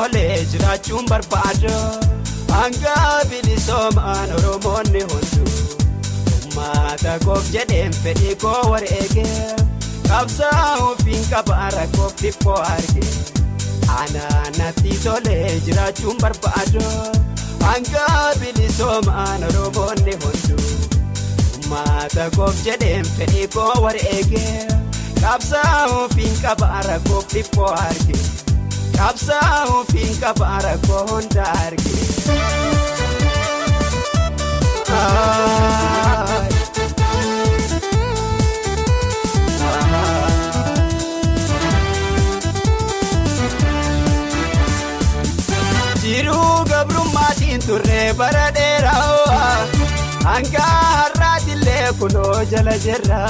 tolee jiraachuun barbaada. Hanga bilisoomaan Oromoonni hunduu uummata koof jedheen fedhii koo wareegee qabsaa'uufiin qaba rakkoof dhiphoo argee. Ana natti tolee jiraachuun barbaada. Hanga bilisoomaan Oromoonni hunduu uummata koof jedheen fedhii koo wareegee qabsaa'uufiin qaba rakkoof dhiphoo argee. Qabsaa'uufiin qaba rakkoo hunda argee. Jiruu gabrummaatiin turree bara dheeraa hanga har'aatillee kunoo jala jirra.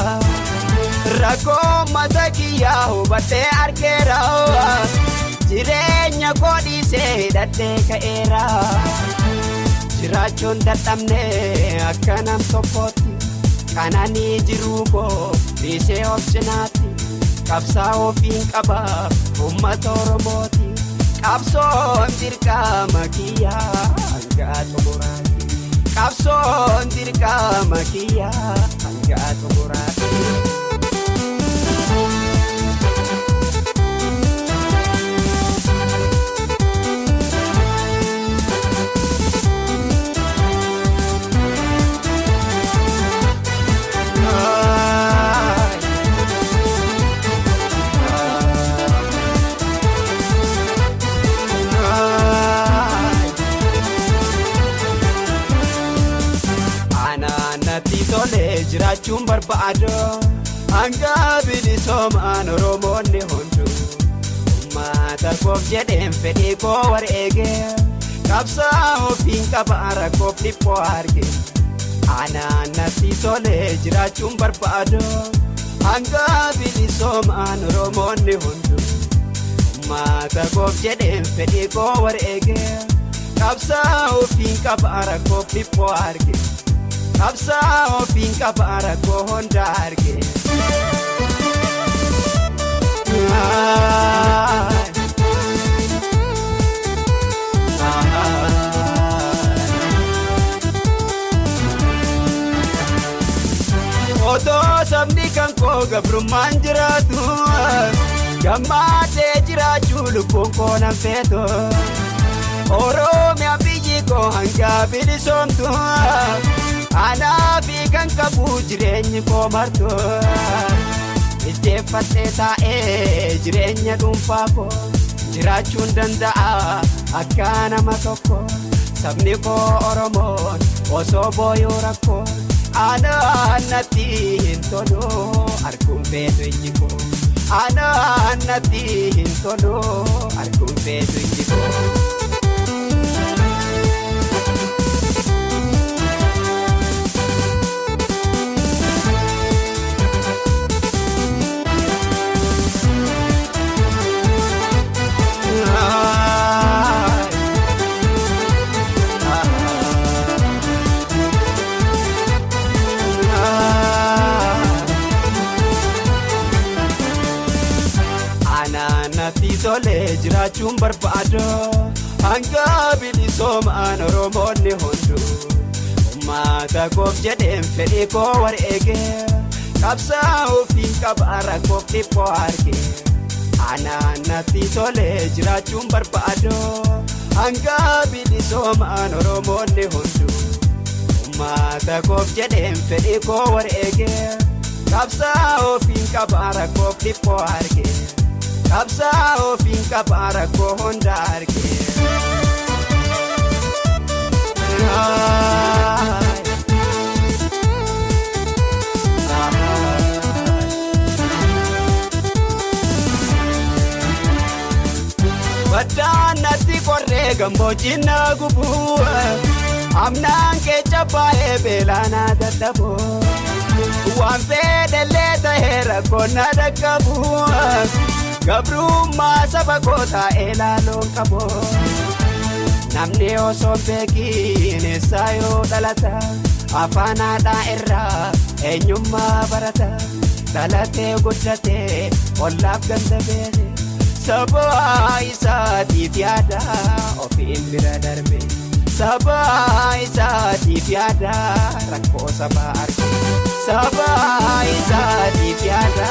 Rakkoo mata kiyyaa hubadhee argeera. Jireenya koo dhiisee hidhadhee ka'eera. Jiraachuun dadhabnee akka nam tokkootti kananii jiruu koo dhiisee of cinaatti. Qabsaa'uufiin qaba uummata Oromooti. Qabsoon dirqama kiyyaa hanga xumuraatti. Qabsoon dirqama kiyyaa hanga xumuraatti. Tolee jiraachuun barbaada. Hanga bilisoomaan Oromoonni hunduu uummata koof jedheen fedhii koo wareegee qabsaa'uufiin qaba rakkoof dhiphoo argee. Ana natti tolee jiraachuun barbaada. Hanga bilisoomaan Oromoonni hunduu uummata koof jedheen fedhii koo wareegee qabsaa'uufiin qaba rakkoof dhiphoo argee. Qabsaa'uufiin qaba rakkoo hunda argee. Otoo sabni kan koo gabrummaan jiraatu gammadee jiraachuu lubbuun koo nan feetu. Oromiyaa biyyi koo hanga bilisoomtu. Anaafi kan qabu jireenyi koo martu. Ijjeeffatee taa'ee jireenya dhuunfaa koo jiraachuun danda'a akka nama tokko. Sabni koo Oromoon osoo booyuu rakkoo. Ana natti hin tolu arguun feetu ijji koo. Ana natti hin tolu arguun feetu ijji koo. Tolee jiraachuun barbaada. Hanga bilisoomaan Oromoonni hunduu uummata koof jedheen fedhii koo wareegee qabsaa'uufiin qaba rakkoof dhiphoo argee. Ana natti tolee jiraachuun barbaada. Hanga bilisoomaan Oromoonni hunduu uummata koof jedheen fedhii koo wareegee qabsaa'uufiin qaba rakkoof dhiphoo argee. Qabsaa'uufiin qaba rakkoo hunda argee. Baddaan natti qorree gammoojjiin na gubuu. Amnaan keessa baay'ee beelaanaa dadhaboo. Waan fedhellee ta'ee rakkoon na dhaqqabuu. Gabrummaa saba koo taa'ee laaloon qaboo. Namni osoo beekiin eessaa yoo dhalata afaan haadhaa irraa eenyummaa barata. Dhalatee guddatee ollaaf ganda beene saba isaatiif yaada ofiin bira darbe saba isaatiif yaada rakkoo sabaa arge saba isaatiif yaada.